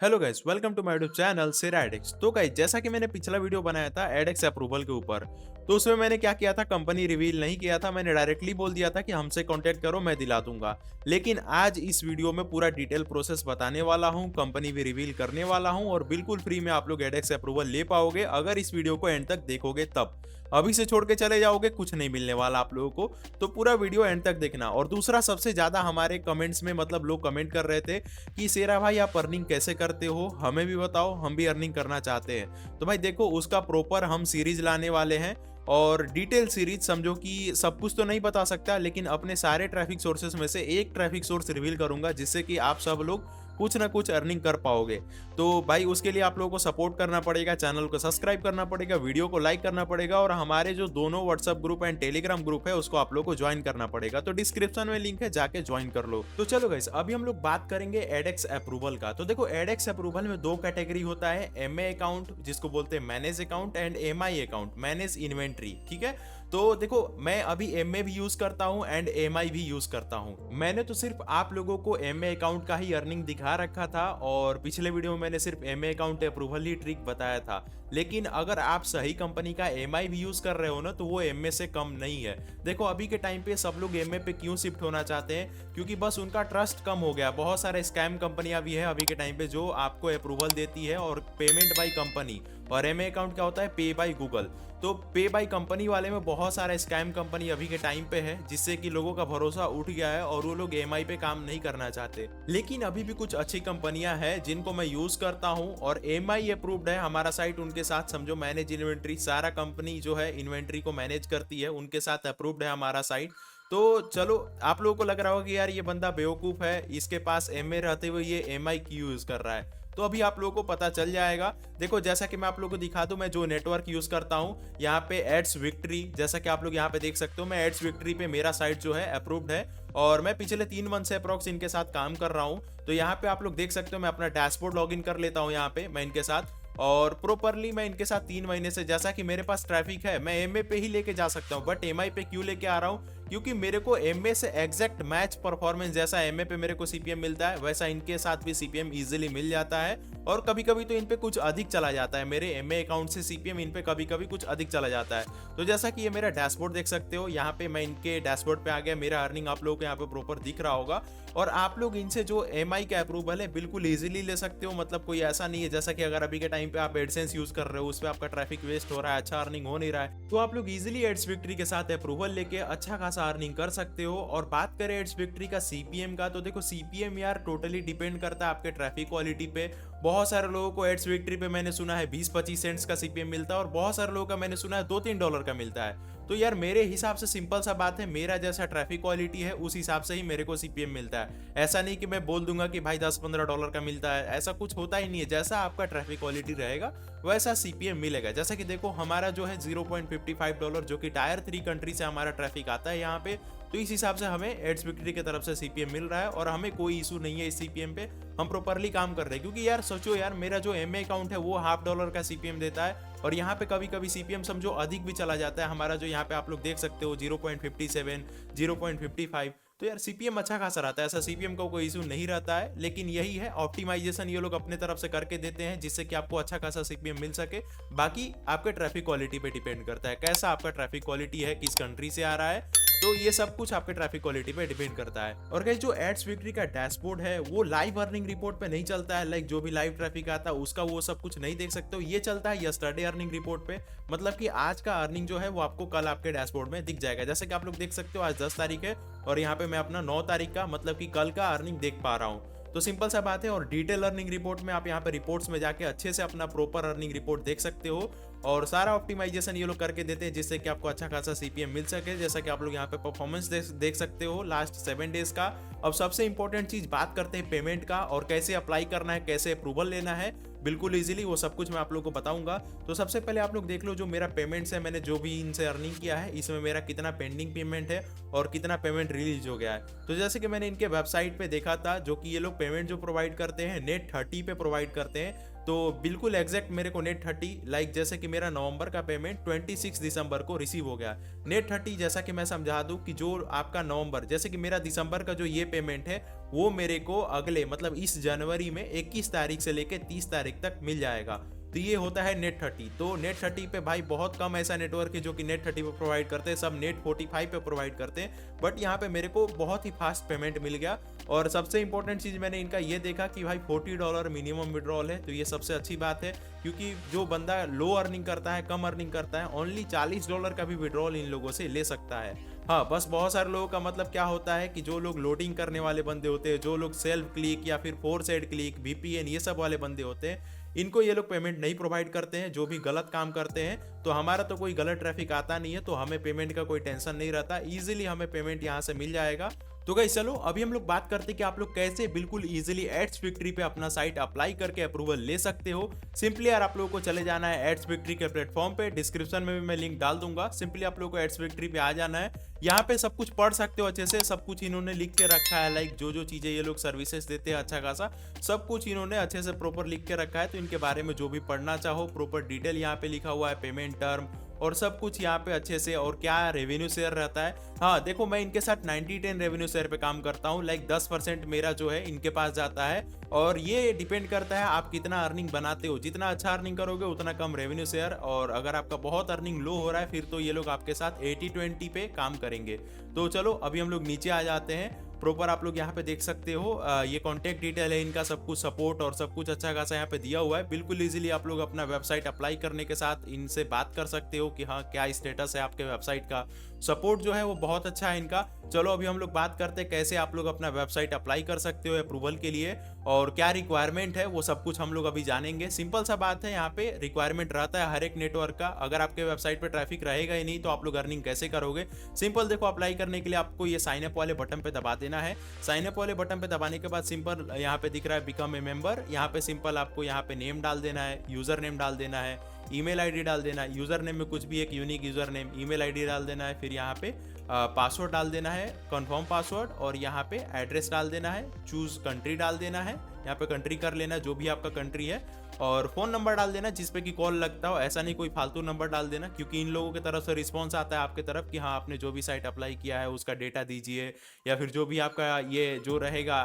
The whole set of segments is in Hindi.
Hello guys, welcome to my YouTube channel सेरा एडेक्स। तो गाइस, जैसा कि मैंने पिछला वीडियो बनाया था एडेक्स अप्रूवल के ऊपर, तो उसमें मैंने क्या किया था, कंपनी रिवील नहीं किया था। मैंने डायरेक्टली बोल दिया था कि हमसे कांटेक्ट करो, मैं दिला दूंगा। लेकिन आज इस वीडियो में पूरा डिटेल प्रोसेस बताने वाला हूं, कंपनी भी रिवील करने वाला हूं और बिल्कुल फ्री में आप लोग एडेक्स अप्रूवल ले पाओगे अगर इस वीडियो को एंड तक देखोगे तब। अभी से छोड़ के चले जाओगे, कुछ नहीं मिलने वाला आप लोगों को। तो पूरा वीडियो एंड तक देखना। और दूसरा, सबसे ज्यादा हमारे कमेंट्स में मतलब लोग कमेंट कर रहे थे कि सेरा भाई आप अर्निंग कैसे करते हो, हमें भी बताओ, हम भी अर्निंग करना चाहते हैं। तो भाई देखो, उसका प्रॉपर हम सीरीज लाने वाले हैं और डिटेल सीरीज। समझो कि सब कुछ तो नहीं बता सकता, लेकिन अपने सारे ट्रैफिक सोर्सेस में से एक ट्रैफिक सोर्स रिवील करूंगा जिससे कि आप सब लोग कुछ ना कुछ अर्निंग कर पाओगे। तो भाई उसके लिए आप लोगों को सपोर्ट करना पड़ेगा, चैनल को सब्सक्राइब करना पड़ेगा, वीडियो को लाइक करना पड़ेगा और हमारे जो दोनों WhatsApp group and Telegram group है उसको आप लोगों को ज्वाइन करना पड़ेगा। तो डिस्क्रिप्शन में लिंक है, जाके ज्वाइन कर लो। तो चलो गाइस, अभी हम लोग बात करेंगे एडेक्स अप्रूवल का। तो देखो, एडेक्स अप्रूवल में दो कैटेगरी होता है, एमए अकाउंट जिसको बोलते हैं manage account, and MI account manage inventory. ठीक है, तो देखो मैं अभी एमए भी यूज करता हूं एंड एमआई भी यूज करता हूं। मैंने तो सिर्फ आप लोगों को एमए अकाउंट का ही अर्निंग दिखा रखा था और पिछले वीडियो में मैंने सिर्फ एमए अकाउंट अप्रूवल ही ट्रिक बताया था। लेकिन अगर आप सही कंपनी का एमआई भी यूज कर रहे हो ना, तो वो एमए से कम नहीं है। देखो अभी के टाइम पे सब लोग एमए पे क्यों शिफ्ट होना चाहते हैं, क्योंकि बस उनका ट्रस्ट कम हो गया। बहुत सारे स्कैम कंपनियां भी है अभी के टाइम पे जो आपको अप्रूवल देती है और पेमेंट बाय कंपनी। और एमए अकाउंट क्या होता है, पे बाय गूगल। तो पे बाय कंपनी वाले में बहुत सारा स्कैम कंपनी अभी के टाइम पे है, जिससे कि लोगों का भरोसा उठ गया है और वो लोग एमआई पे काम नहीं करना चाहते। लेकिन अभी भी कुछ अच्छी कंपनियां हैं जिनको मैं यूज करता हूं और एमआई अप्रूव्ड है हमारा साइट उनके साथ। समझो मैनेज इन्वेंट्री, सारा कंपनी जो है इन्वेंट्री को मैनेज करती है, उनके साथ अप्रूव्ड है हमारा साइट। तो चलो, आप लोगों को लग रहा होगा कि यार ये बंदा बेवकूफ है, इसके पास एमए रहते हुए ये एमआई क्यों यूज कर रहा है। तो अभी आप लोगों को पता चल जाएगा। देखो जैसा कि मैं आप लोगों को दिखा दूं, मैं जो नेटवर्क यूज करता हूं, यहाँ पे एड्स विक्ट्री, जैसा कि आप लोग यहाँ पे देख सकते हो, मैं एड्स विक्ट्री पे मेरा साइट जो है अप्रूव्ड है और मैं पिछले 3 मंथ से अप्रॉक्स इनके साथ काम कर रहा हूँ। तो यहाँ पे आप लोग देख सकते हो, मैं अपना डैशबोर्ड लॉगिन कर लेता हूँ यहाँ पे मैं इनके साथ, और प्रॉपरली मैं इनके साथ 3 महीने से, जैसा कि मेरे पास ट्रैफिक है, मैं एमए पे ही लेके जा सकता हूँ। बट एमआई पे क्यों लेके आ रहा हूँ, क्योंकि मेरे को एमए से एग्जैक्ट मैच परफॉर्मेंस, जैसा एमए पे मेरे को सीपीएम मिलता है वैसा इनके साथ भी सीपीएम इजीली मिल जाता है। और कभी कभी तो इन पे कुछ अधिक चला जाता है, मेरे एमए अकाउंट से सीपीएम इन पे कभी कभी कुछ अधिक चला जाता है। तो जैसा कि ये मेरा डैशबोर्ड देख सकते हो, यहाँ पे मैं इनके डैशबोर्ड पे आ गया, मेरा अर्निंग आप लोगों को यहाँ पे प्रॉपर दिख रहा होगा। और आप लोग इनसे जो एमआई का अप्रूवल है बिल्कुल इजीली ले सकते हो। मतलब कोई ऐसा नहीं है, जैसा कि अगर अभी के टाइम पे आप एडसेंस यूज कर रहे हो, उस पर आपका ट्रैफिक वेस्ट हो रहा है, अच्छा अर्निंग हो नहीं रहा है, तो आप लोग इजीली एड्स विक्ट्री के साथ अप्रूवल लेके अच्छा खासा अर्निंग कर सकते हो। और बात करें एड्स विक्ट्री का सीपीएम का, तो देखो सीपीएम यार टोटली डिपेंड करता है आपके ट्रैफिक क्वालिटी पे। बहुत सारे लोगों को एड्स विक्ट्री पे मैंने सुना है 20-25 सेंट्स का सीपीएम मिलता है और बहुत सारे लोगों का मैंने सुना है $2-3 का मिलता है। तो यार मेरे हिसाब से सिंपल सा बात है, मेरा जैसा ट्रैफिक क्वालिटी है उस हिसाब से ही मेरे को सीपीएम मिलता है। ऐसा नहीं कि मैं बोल दूंगा कि भाई $10-15 का मिलता है, ऐसा कुछ होता ही नहीं है। जैसा आपका ट्रैफिक क्वालिटी रहेगा वैसा सीपीएम मिलेगा। जैसा कि देखो हमारा जो है $0.55, जो कि टायर 3 कंट्री से हमारा ट्रैफिक आता है यहाँ पे। तो इस हिसाब से हमें एड्स विक्ट्री की तरफ से सीपीएम मिल रहा है और हमें कोई इशू नहीं है इस सीपीएम पे। हम प्रॉपरली काम कर रहे हैं, क्योंकि यार सोचो यार, मेरा जो एमए अकाउंट है वो $0.5 का सीपीएम देता है और यहाँ पे कभी कभी सीपीएम समझो अधिक भी चला जाता है हमारा, जो यहाँ पे आप लोग देख सकते हो 0.57, 0.55। तो यार सीपीएम अच्छा खासा रहता है, ऐसा सीपीएम का कोई इशू नहीं रहता है। लेकिन यही है, ऑप्टिमाइजेशन ये लोग अपने तरफ से करके देते हैं जिससे कि आपको अच्छा खासा सीपीएम मिल सके। बाकी आपके ट्रैफिक क्वालिटी पे डिपेंड करता है, कैसा आपका ट्रैफिक क्वालिटी है, किस कंट्री से आ रहा है। तो ये सब कुछ आपके ट्रैफिक क्वालिटी पे डिपेंड करता है। और गाइस, जो एड्स विक्ट्री का डैशबोर्ड है वो लाइव अर्निंग रिपोर्ट पे नहीं चलता है। लाइक जो भी लाइव ट्रैफिक आता है उसका वो सब कुछ नहीं देख सकते हो, ये चलता है यस्टरडे अर्निंग रिपोर्ट पे। मतलब कि आज का अर्निंग जो है वो आपको कल आपके डैशबोर्ड में दिख जाएगा। जैसे कि आप लोग देख सकते हो आज 10 तारीख है और यहाँ पे मैं अपना 9 तारीख का, मतलब कि कल का अर्निंग देख पा रहा हूँ। तो सिंपल सा बात है। और डिटेल अर्निंग रिपोर्ट में आप यहाँ पे रिपोर्ट्स में जाके अच्छे से अपना प्रॉपर अर्निंग रिपोर्ट देख सकते हो और सारा ऑप्टिमाइजेशन ये लोग करके देते हैं जिससे कि आपको अच्छा खासा सीपीएम मिल सके। जैसा कि आप लोग यहाँ पे परफॉर्मेंस देख सकते हो लास्ट 7 डेज का। अब सबसे इंपॉर्टेंट चीज बात करते हैं पेमेंट का, और कैसे अप्लाई करना है, कैसे अप्रूवल लेना है बिल्कुल इजीली, वो सब कुछ मैं आप लोगों को बताऊंगा। तो सबसे पहले आप लोग देख लो जो मेरा पेमेंट्स है, मैंने जो भी इनसे अर्निंग किया है इसमें मेरा कितना पेंडिंग पेमेंट है और कितना पेमेंट रिलीज हो गया है। तो जैसे कि मैंने इनके वेबसाइट पे देखा था, जो कि ये लोग पेमेंट जो प्रोवाइड करते हैं नेट 30 पे प्रोवाइड करते हैं। तो बिल्कुल एग्जैक्ट मेरे को नेट 30, लाइक जैसे कि मेरा नवंबर का पेमेंट 26 दिसंबर को रिसीव हो गया। नेट 30 जैसा कि मैं समझा दूं कि जो आपका नवंबर, जैसे कि मेरा दिसंबर का जो ये पेमेंट है वो मेरे को अगले मतलब इस जनवरी में 21 तारीख से लेके 30 तारीख तक मिल जाएगा। तो ये होता है नेट 30। तो नेट 30 पे भाई बहुत कम ऐसा नेटवर्क है जो कि नेट 30 पे प्रोवाइड करते हैं, सब नेट 45 पे प्रोवाइड करते हैं। बट यहाँ पे मेरे को बहुत ही फास्ट पेमेंट मिल गया। और सबसे इंपॉर्टेंट चीज़ मैंने इनका ये देखा कि भाई $40 मिनिमम विड्रॉल है। तो ये सबसे अच्छी बात है, क्योंकि जो बंदा लो अर्निंग करता है, कम अर्निंग करता है, ओनली $40 का भी विड्रॉल इन लोगों से ले सकता है। हाँ, बस बहुत सारे लोगों का मतलब क्या होता है कि जो लोग लोडिंग करने वाले बंदे होते हैं, जो लोग सेल्फ क्लिक या फिर फोर साइड क्लिक, VPN, ये सब वाले बंदे होते हैं, इनको ये लोग पेमेंट नहीं प्रोवाइड करते हैं, जो भी गलत काम करते हैं। तो हमारा तो कोई गलत ट्रैफिक आता नहीं है, तो हमें पेमेंट का कोई टेंशन नहीं रहता, इजीली हमें पेमेंट यहाँ से मिल जाएगा। तो गाइस चलो अभी हम लोग बात करते हैं कि आप लोग कैसे बिल्कुल इजीली एड्स फैक्ट्री पे अपना साइट अप्लाई करके अप्रूवल ले सकते हो। सिंपली यार आप लोगों को चले जाना है एड्स फैक्ट्री के प्लेटफॉर्म पे, डिस्क्रिप्शन में भी मैं लिंक डाल दूंगा। सिंपली आप लोगों को एड्स फैक्ट्री पे आ जाना है। यहाँ पे सब कुछ पढ़ सकते हो अच्छे से, सब कुछ इन्होंने लिख के रखा है, लाइक जो जो चीजें ये लोग सर्विसेज देते हैं अच्छा खासा सब कुछ इन्होंने अच्छे से प्रॉपर लिख के रखा है। तो इनके बारे में जो भी पढ़ना चाहो प्रॉपर डिटेल यहाँ पे लिखा हुआ है, पेमेंट टर्म और सब कुछ यहाँ पे अच्छे से, और क्या रेवेन्यू शेयर रहता है। हाँ देखो, मैं इनके साथ 90-10 रेवेन्यू शेयर पे काम करता हूँ, लाइक 10% मेरा जो है इनके पास जाता है। और ये डिपेंड करता है आप कितना अर्निंग बनाते हो, जितना अच्छा अर्निंग करोगे उतना कम रेवेन्यू शेयर, और अगर आपका बहुत अर्निंग लो हो रहा है फिर तो ये लोग आपके साथ 80-20 पे काम करेंगे। तो चलो अभी हम लोग नीचे आ जाते हैं। प्रॉपर आप लोग यहाँ पे देख सकते हो, ये कॉन्टैक्ट डिटेल है इनका, सब कुछ सपोर्ट और सब कुछ अच्छा खासा यहाँ पे दिया हुआ है। बिल्कुल इजीली आप लोग अपना वेबसाइट अप्लाई करने के साथ इनसे बात कर सकते हो कि हाँ क्या स्टेटस है आपके वेबसाइट का। सपोर्ट जो है वो बहुत अच्छा है इनका। चलो अभी हम लोग बात करते हैं कैसे आप लोग अपना वेबसाइट अप्लाई कर सकते हो अप्रूवल के लिए, और क्या रिक्वायरमेंट है वो सब कुछ हम लोग अभी जानेंगे। सिंपल सा बात है, यहाँ पे रिक्वायरमेंट रहता है हर एक नेटवर्क का। अगर आपके वेबसाइट पे ट्रैफिक रहेगा ही नहीं तो आप लोग अर्निंग कैसे करोगे। सिंपल देखो, अप्लाई करने के लिए आपको ये साइन अप वाले बटन पे दबा देना है। साइन अप वाले बटन पे दबाने के बाद सिंपल यहाँ पे दिख रहा है बिकम ए मेंबर, यहाँ पे सिंपल आपको यहाँ पे नेम डाल देना है, यूजर नेम डाल देना है, ईमेल आईडी डाल देना है। यूजर नेम में कुछ भी एक unique user name, email ID डाल देना है, फिर यहाँ पे पासवर्ड डाल देना है, कंफर्म पासवर्ड, और यहाँ पे एड्रेस डाल देना है, चूज कंट्री डाल देना है, यहाँ पे कंट्री कर लेना जो भी आपका कंट्री है, और फोन नंबर डाल देना जिस पे कि कॉल लगता हो। ऐसा नहीं कोई फालतू नंबर डाल देना, क्योंकि इन लोगों की तरफ से रिस्पॉन्स आता है आपके तरफ कि हाँ आपने जो भी साइट अप्लाई किया है उसका डेटा दीजिए, या फिर जो भी आपका ये जो रहेगा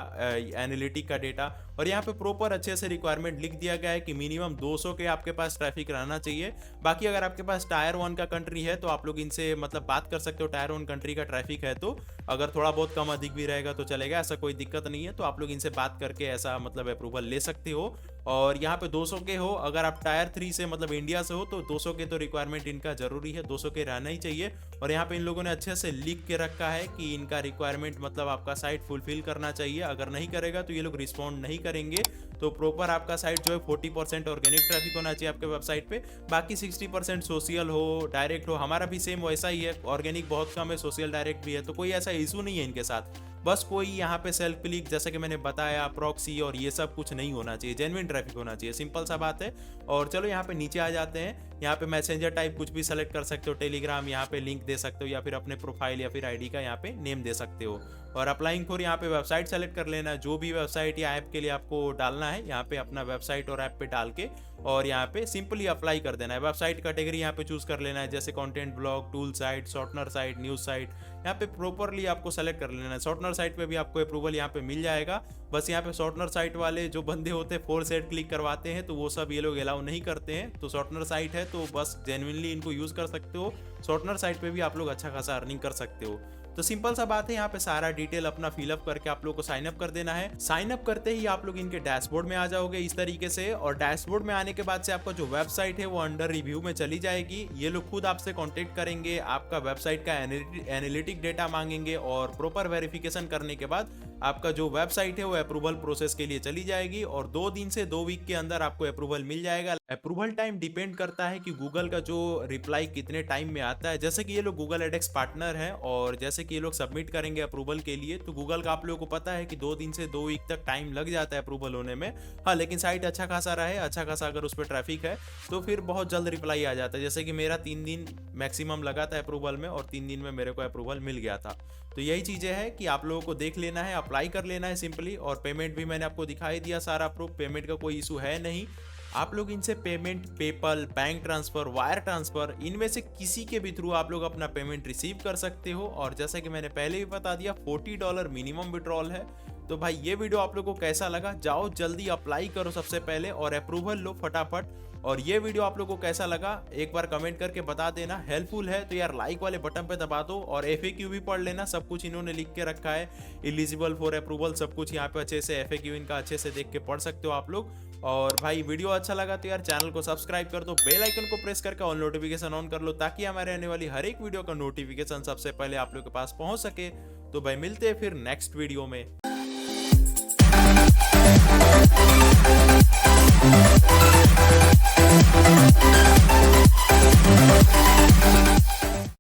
एनालिटिक का डेटा। और यहाँ पे प्रॉपर अच्छे से रिक्वायरमेंट लिख दिया गया है कि मिनिमम 200 के आपके पास ट्रैफिक रहना चाहिए। बाकी अगर आपके पास टायर 1 का कंट्री है तो आप लोग इनसे मतलब बात कर सकते हो, टायर 1 कंट्री का ट्रैफिक है तो अगर थोड़ा बहुत कम अधिक भी रहेगा तो चलेगा, ऐसा कोई दिक्कत नहीं है। तो आप लोग इनसे बात करके ऐसा मतलब अप्रूवल ले सकते हो। और यहाँ पे 200 के हो, अगर आप टायर 3 से मतलब इंडिया से हो तो 200 के तो रिक्वायरमेंट इनका जरूरी है, 200 के रहना ही चाहिए। और यहाँ पे इन लोगों ने अच्छे से लिख के रखा है कि इनका रिक्वायरमेंट मतलब आपका साइट फुलफिल करना चाहिए, अगर नहीं करेगा तो ये लोग रिस्पॉन्ड नहीं करेंगे। तो प्रॉपर आपका साइट जो है 40% ऑर्गेनिक ट्रैफिक होना चाहिए आपके वेबसाइट पे, बाकी 60% सोशल हो, डायरेक्ट हो। हमारा भी सेम वैसा ही है, ऑर्गेनिक बहुत कम है, सोशल डायरेक्ट भी है, तो कोई ऐसा इशू नहीं है इनके साथ। बस कोई यहाँ पे सेल्फ क्लिक जैसा कि मैंने बताया, प्रॉक्सी और ये सब कुछ नहीं होना चाहिए, जेन्युइन ट्रैफिक होना चाहिए, सिंपल सा बात है। और चलो यहाँ पे नीचे आ जाते हैं। यहाँ पे मैसेंजर टाइप कुछ भी सेलेक्ट कर सकते हो, टेलीग्राम यहाँ पे लिंक दे सकते हो, या फिर अपने प्रोफाइल या फिर आईडी का यहाँ पे नेम दे सकते हो। और अप्लाइंग फॉर यहाँ पे वेबसाइट सेलेक्ट कर लेना, जो भी वेबसाइट या ऐप के लिए आपको डालना है यहाँ पे अपना वेबसाइट और ऐप पे डाल के, और यहाँ पे सिंपली अप्लाई कर देना है। वेबसाइट कैटेगरी यहाँ पे चूज कर लेना है, जैसे content blog, tool site, shortener site, news site, यहाँ पे प्रॉपरली आपको सेलेक्ट कर लेना है। शॉर्टनर साइट पे भी आपको अप्रूवल यहाँ पे मिल जाएगा। बस यहाँ पे शॉर्टनर साइट वाले जो बंदे होते हैं 4 साइड क्लिक करवाते हैं, तो वो सब ये लोग अलाउ नहीं करते हैं। तो शॉर्टनर साइट है तो बस जेन्युइनली इनको यूज कर सकते हो। शॉर्टनर साइट पे भी आप लोग अच्छा खासा अर्निंग कर सकते हो। तो सिंपल सा बात है, यहाँ पे सारा डिटेल अपना फिलअप करके आप लोग को साइन अप कर देना है। साइन अप करते ही आप लोग इनके डैशबोर्ड में आ जाओगे इस तरीके से, और डैशबोर्ड में आने के बाद से आपका जो वेबसाइट है वो अंडर रिव्यू में चली जाएगी। ये लोग खुद आपसे कांटेक्ट करेंगे, आपका वेबसाइट का एनालिटिक डेटा मांगेंगे, और प्रॉपर वेरिफिकेशन करने के बाद आपका जो वेबसाइट है वो अप्रूवल प्रोसेस के लिए चली जाएगी, और 2 दिन से 2 वीक के अंदर आपको अप्रूवल मिल जाएगा। अप्रूवल टाइम डिपेंड करता है कि गूगल का जो रिप्लाई कितने टाइम में आता है। जैसे कि ये लोग गूगल एडेक्स पार्टनर है, और जैसे कि ये लोग सबमिट करेंगे अप्रूवल के लिए, तो गूगल का आप लोगों को पता है कि 2 दिन से 2 वीक तक टाइम लग जाता है अप्रूवल होने में। हाँ, लेकिन साइट अच्छा खासा रहे, अच्छा खासा अगर उस पर ट्रैफिक है तो फिर बहुत जल्द रिप्लाई आ जाता है। जैसे कि मेरा 3 दिन मैक्सिमम लगा था अप्रूवल में, और 3 दिन में मेरे को अप्रूवल मिल गया था। तो यही चीज़ें हैं कि आप लोगों को देख लेना है, अप्लाई कर लेना है सिंपली। और पेमेंट भी मैंने आपको दिखाई दिया सारा प्रूफ, पेमेंट का कोई इशू है नहीं। आप लोग इनसे payment PayPal, bank transfer, wire transfer, इनमें से किसी के भी थ्रू आप लोग अपना पेमेंट रिसीव कर सकते हो। और जैसा कि मैंने पहले भी बता दिया, $40 मिनिमम विड्रॉल है। तो भाई ये वीडियो आप लोगों को कैसा लगा, जाओ जल्दी अप्लाई करो सबसे पहले और अप्रूवल लो फटाफट। और ये वीडियो आप लोगों को कैसा लगा एक बार कमेंट करके बता देना। हेल्पफुल है तो यार लाइक वाले बटन पे दबा दो और FAQ भी पढ़ लेना, सब कुछ इन्होंने लिख के रखा है, एलिजिबल फॉर अप्रूवल सब कुछ यहाँ पे अच्छे से FAQ इनका अच्छे से देख के पढ़ सकते हो आप लोग। और भाई वीडियो अच्छा लगा तो यार चैनल को सब्सक्राइब कर दो, बेल आइकन को प्रेस करके ऑल नोटिफिकेशन ऑन कर लो ताकि हमारे आने वाली हर एक वीडियो का नोटिफिकेशन सबसे पहले आप लोग के पास पहुंच सके। तो भाई मिलते हैं फिर नेक्स्ट वीडियो में।